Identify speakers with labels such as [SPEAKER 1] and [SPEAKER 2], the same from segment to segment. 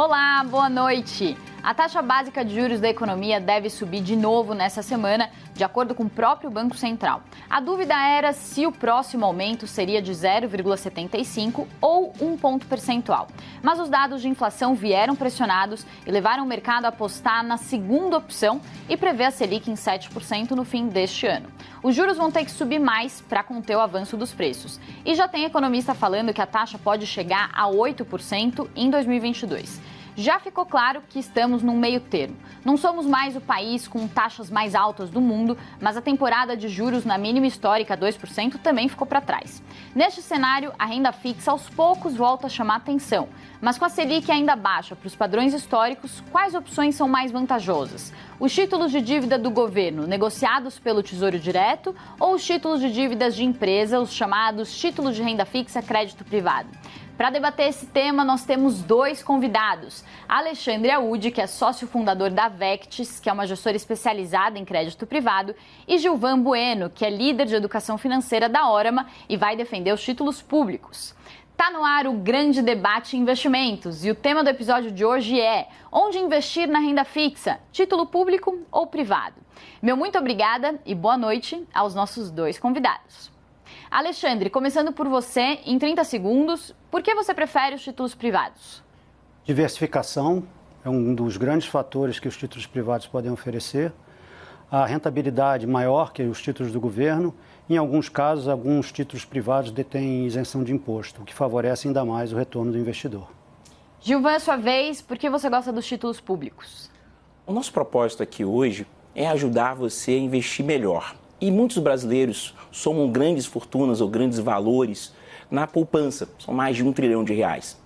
[SPEAKER 1] Olá, boa noite. A taxa básica de juros da economia deve subir de novo nessa semana, de acordo com o próprio Banco Central. A dúvida era se o próximo aumento seria de 0,75 ou 1 ponto percentual. Mas os dados de inflação vieram pressionados e levaram o mercado a apostar na segunda opção e prever a Selic em 7% no fim deste ano. Os juros vão ter que subir mais para conter o avanço dos preços. E já tem economista falando que a taxa pode chegar a 8% em 2022. Já ficou claro que estamos num meio termo. Não somos mais o país com taxas mais altas do mundo, mas a temporada de juros na mínima histórica 2% também ficou para trás. Neste cenário, a renda fixa aos poucos volta a chamar atenção. Mas com a Selic ainda baixa para os padrões históricos, quais opções são mais vantajosas? Os títulos de dívida do governo negociados pelo Tesouro Direto ou os títulos de dívidas de empresa, os chamados títulos de renda fixa crédito privado? Para debater esse tema, nós temos dois convidados. Alexandre Audi, que é sócio fundador da Vectis, que é uma gestora especializada em crédito privado, e Gilvan Bueno, que é líder de educação financeira da Órama e vai defender os títulos públicos. Tá no ar o grande debate em investimentos e o tema do episódio de hoje é: onde investir na renda fixa, título público ou privado? Meu muito obrigada e boa noite aos nossos dois convidados. Alexandre, começando por você, em 30 segundos, por que você prefere os títulos privados?
[SPEAKER 2] Diversificação é um dos grandes fatores que os títulos privados podem oferecer. A rentabilidade maior que os títulos do governo. Em alguns casos, alguns títulos privados detêm isenção de imposto, o que favorece ainda mais o retorno do investidor.
[SPEAKER 1] Gilvan, sua vez, por que você gosta dos títulos públicos?
[SPEAKER 3] O nosso propósito aqui hoje é ajudar você a investir melhor. E muitos brasileiros somam grandes fortunas ou grandes valores na poupança. São mais de R$1 trilhão.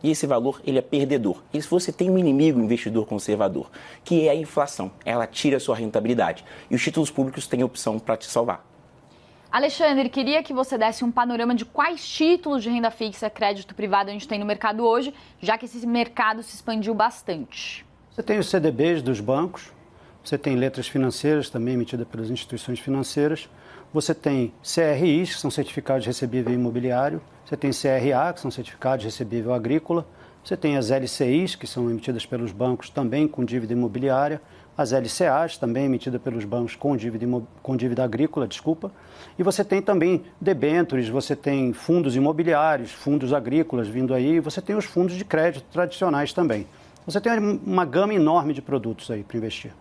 [SPEAKER 3] E esse valor ele é perdedor. E se você tem um inimigo, um investidor conservador, que é a inflação, ela tira a sua rentabilidade. E os títulos públicos têm opção para te salvar.
[SPEAKER 1] Alexandre, queria que você desse um panorama de quais títulos de renda fixa, crédito privado a gente tem no mercado hoje, já que esse mercado se expandiu bastante.
[SPEAKER 2] Você tem os CDBs dos bancos, você tem letras financeiras também emitidas pelas instituições financeiras, você tem CRIs, que são certificados de recebível imobiliário, você tem CRA, que são certificados de recebível agrícola, você tem as LCIs, que são emitidas pelos bancos também com dívida imobiliária, as LCAs, também emitidas pelos bancos com dívida agrícola, e você tem também debêntures, você tem fundos imobiliários, fundos agrícolas vindo aí, e você tem os fundos de crédito tradicionais também. Você tem uma gama enorme de produtos aí para investir.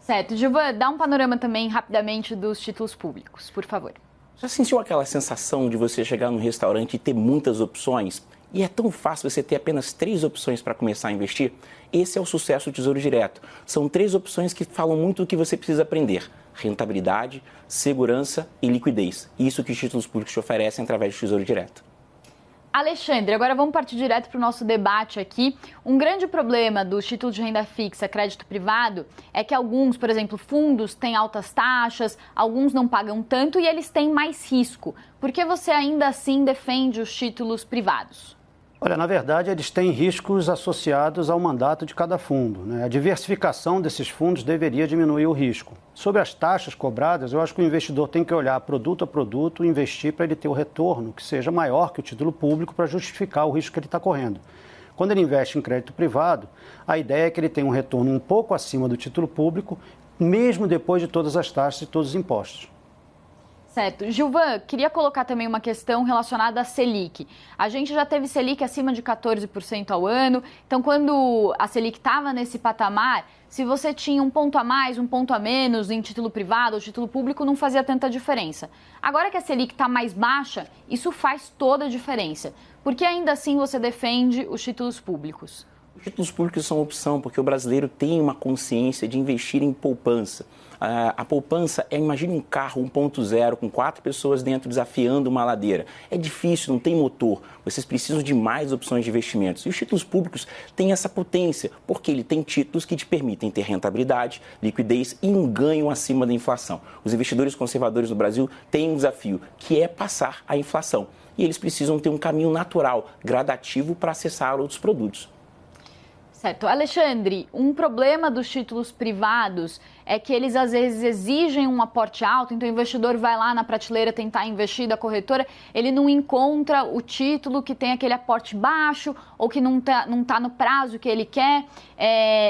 [SPEAKER 1] Certo. Gilvan, dá um panorama também rapidamente dos títulos públicos, por favor.
[SPEAKER 3] Já sentiu aquela sensação de você chegar num restaurante e ter muitas opções? E é tão fácil você ter apenas 3 opções para começar a investir? Esse é o sucesso do Tesouro Direto. São 3 opções que falam muito do que você precisa aprender: rentabilidade, segurança e liquidez. Isso que os títulos públicos te oferecem através do Tesouro Direto.
[SPEAKER 1] Alexandre, agora vamos partir direto para o nosso debate aqui. Um grande problema dos títulos de renda fixa, crédito privado, é que alguns, por exemplo, fundos têm altas taxas, alguns não pagam tanto e eles têm mais risco. Por que você ainda assim defende os títulos privados?
[SPEAKER 2] Olha, na verdade, eles têm riscos associados ao mandato de cada fundo, né? A diversificação desses fundos deveria diminuir o risco. Sobre as taxas cobradas, eu acho que o investidor tem que olhar produto a produto e investir para ele ter o retorno que seja maior que o título público para justificar o risco que ele está correndo. Quando ele investe em crédito privado, a ideia é que ele tenha um retorno um pouco acima do título público, mesmo depois de todas as taxas e todos os impostos.
[SPEAKER 1] Certo. Gilvan, queria colocar também uma questão relacionada à Selic. A gente já teve Selic acima de 14% ao ano, então quando a Selic estava nesse patamar, se você tinha um ponto a mais, um ponto a menos em título privado ou título público, não fazia tanta diferença. Agora que a Selic está mais baixa, isso faz toda a diferença. Por que ainda assim você defende os títulos públicos?
[SPEAKER 3] Os títulos públicos são opção porque o brasileiro tem uma consciência de investir em poupança. A poupança é, imagine um carro 1.0 com 4 pessoas dentro desafiando uma ladeira. É difícil, não tem motor. Vocês precisam de mais opções de investimentos. E os títulos públicos têm essa potência, porque ele tem títulos que te permitem ter rentabilidade, liquidez e um ganho acima da inflação. Os investidores conservadores no Brasil têm um desafio, que é passar a inflação. E eles precisam ter um caminho natural, gradativo, para acessar outros produtos.
[SPEAKER 1] Certo. Alexandre, um problema dos títulos privados é que eles às vezes exigem um aporte alto, então o investidor vai lá na prateleira tentar investir da corretora, ele não encontra o título que tem aquele aporte baixo ou que não tá no prazo que ele quer.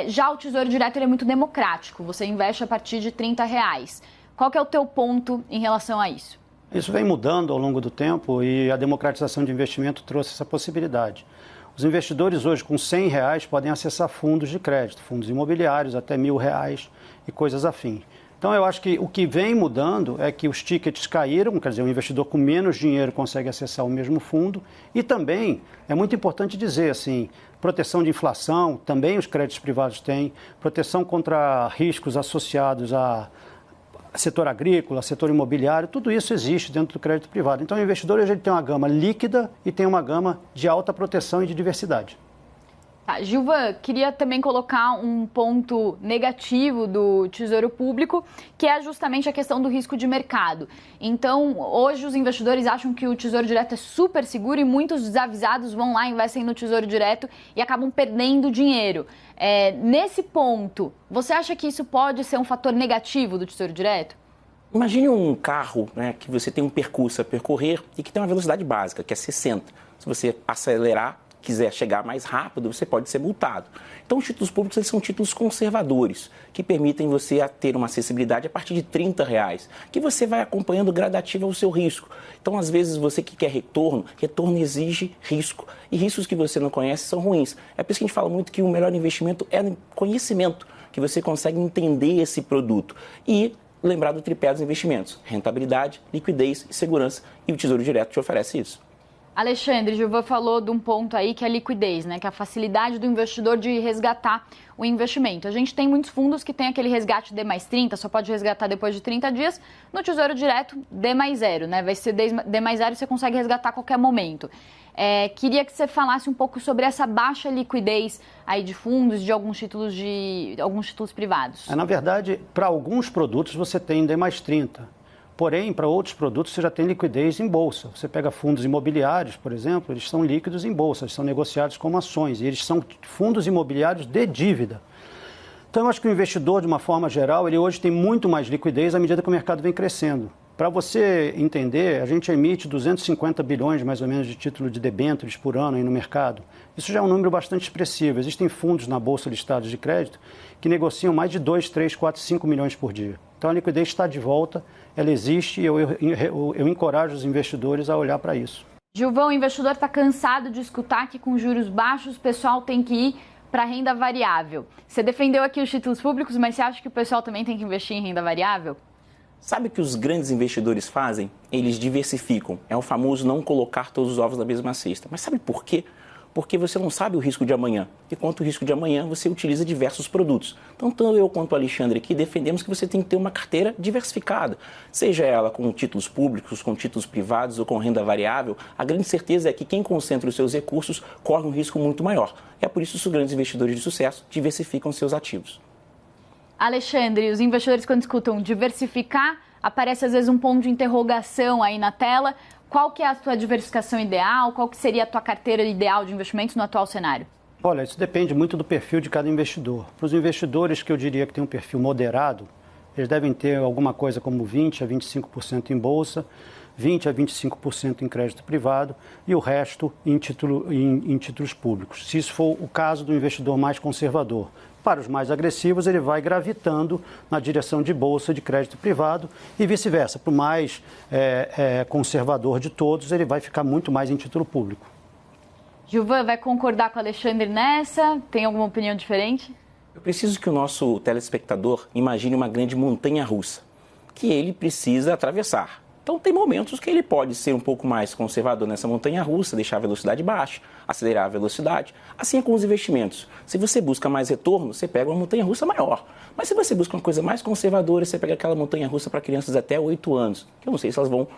[SPEAKER 1] Já o Tesouro Direto ele é muito democrático, você investe a partir de R$30. Qual que é o teu ponto em relação a isso?
[SPEAKER 2] Isso vem mudando ao longo do tempo e a democratização de investimento trouxe essa possibilidade. Os investidores hoje com R$100 podem acessar fundos de crédito, fundos imobiliários até R$1.000 e coisas afins. Então eu acho que o que vem mudando é que os tickets caíram, quer dizer, o investidor com menos dinheiro consegue acessar o mesmo fundo e também é muito importante dizer assim, proteção de inflação, também os créditos privados têm, proteção contra riscos associados a setor agrícola, setor imobiliário, tudo isso existe dentro do crédito privado. Então, o investidor hoje ele tem uma gama líquida e tem uma gama de alta proteção e de diversidade.
[SPEAKER 1] Tá, Gilvan, queria também colocar um ponto negativo do Tesouro Público, que é justamente a questão do risco de mercado. Então, hoje os investidores acham que o Tesouro Direto é super seguro e muitos desavisados vão lá, investem no Tesouro Direto e acabam perdendo dinheiro. Nesse ponto, você acha que isso pode ser um fator negativo do Tesouro Direto?
[SPEAKER 3] Imagine um carro, né, que você tem um percurso a percorrer e que tem uma velocidade básica, que é 60. Se você acelerar, quiser chegar mais rápido, você pode ser multado. Então, os títulos públicos eles são títulos conservadores, que permitem você ter uma acessibilidade a partir de R$30, que você vai acompanhando gradativo ao seu risco. Então, às vezes, você que quer retorno exige risco. E riscos que você não conhece são ruins. É por isso que a gente fala muito que o melhor investimento é no conhecimento, que você consegue entender esse produto. E lembrar do tripé dos investimentos: rentabilidade, liquidez e segurança. E o Tesouro Direto te oferece isso.
[SPEAKER 1] Alexandre, Gilvan falou de um ponto aí que é a liquidez, né? Que é a facilidade do investidor de resgatar o investimento. A gente tem muitos fundos que tem aquele resgate D+30, só pode resgatar depois de 30 dias. No Tesouro Direto, D+0, né? Vai ser D+0 e você consegue resgatar a qualquer momento. Queria que você falasse um pouco sobre essa baixa liquidez aí de fundos, de alguns títulos privados.
[SPEAKER 2] Na verdade, para alguns produtos você tem D+30. Porém, para outros produtos você já tem liquidez em bolsa. Você pega fundos imobiliários, por exemplo, eles são líquidos em bolsa, eles são negociados como ações e eles são fundos imobiliários de dívida. Então, eu acho que o investidor, de uma forma geral, ele hoje tem muito mais liquidez à medida que o mercado vem crescendo. Para você entender, a gente emite 250 bilhões, mais ou menos, de título de debêntures por ano aí no mercado. Isso já é um número bastante expressivo. Existem fundos na Bolsa listados de crédito que negociam mais de 2, 3, 4, 5 milhões por dia. Então, a liquidez está de volta, ela existe e eu encorajo os investidores a olhar para isso.
[SPEAKER 1] Gilvan, o investidor está cansado de escutar que com juros baixos o pessoal tem que ir para renda variável. Você defendeu aqui os títulos públicos, mas você acha que o pessoal também tem que investir em renda variável?
[SPEAKER 3] Sabe o que os grandes investidores fazem? Eles diversificam. É o famoso não colocar todos os ovos na mesma cesta. Mas sabe por quê? Porque você não sabe o risco de amanhã. E quanto ao risco de amanhã, você utiliza diversos produtos. Então, tanto eu quanto o Alexandre aqui defendemos que você tem que ter uma carteira diversificada. Seja ela com títulos públicos, com títulos privados ou com renda variável, a grande certeza é que quem concentra os seus recursos corre um risco muito maior. É por isso que os grandes investidores de sucesso diversificam seus ativos.
[SPEAKER 1] Alexandre, os investidores quando escutam diversificar, aparece às vezes um ponto de interrogação aí na tela. Qual que é a tua diversificação ideal? Qual que seria a tua carteira ideal de investimentos no atual cenário?
[SPEAKER 2] Olha, isso depende muito do perfil de cada investidor. Para os investidores que eu diria que tem um perfil moderado, eles devem ter alguma coisa como 20% a 25% em bolsa, 20% a 25% em crédito privado e o resto em títulos públicos. Se isso for o caso do investidor mais conservador. Para os mais agressivos, ele vai gravitando na direção de bolsa de crédito privado e vice-versa. Para o mais conservador de todos, ele vai ficar muito mais em título público.
[SPEAKER 1] Gilvan, vai concordar com o Alexandre nessa? Tem alguma opinião diferente?
[SPEAKER 3] Eu preciso que o nosso telespectador imagine uma grande montanha-russa que ele precisa atravessar. Então, tem momentos que ele pode ser um pouco mais conservador nessa montanha-russa, deixar a velocidade baixa, acelerar a velocidade. Assim é com os investimentos. Se você busca mais retorno, você pega uma montanha-russa maior. Mas se você busca uma coisa mais conservadora, você pega aquela montanha-russa para crianças até 8 anos, que eu não sei se elas vão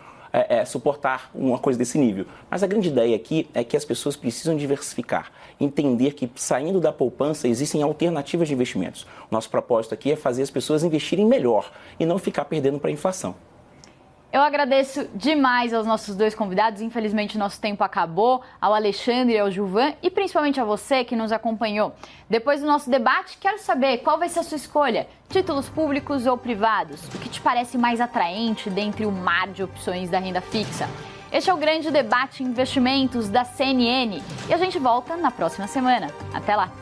[SPEAKER 3] suportar uma coisa desse nível. Mas a grande ideia aqui é que as pessoas precisam diversificar, entender que saindo da poupança existem alternativas de investimentos. Nosso propósito aqui é fazer as pessoas investirem melhor e não ficar perdendo para a inflação.
[SPEAKER 1] Eu agradeço demais aos nossos dois convidados, infelizmente nosso tempo acabou, ao Alexandre e ao Gilvan e principalmente a você que nos acompanhou. Depois do nosso debate, quero saber qual vai ser a sua escolha, títulos públicos ou privados? O que te parece mais atraente dentre o mar de opções da renda fixa? Este é o Grande Debate Investimentos da CNN e a gente volta na próxima semana. Até lá!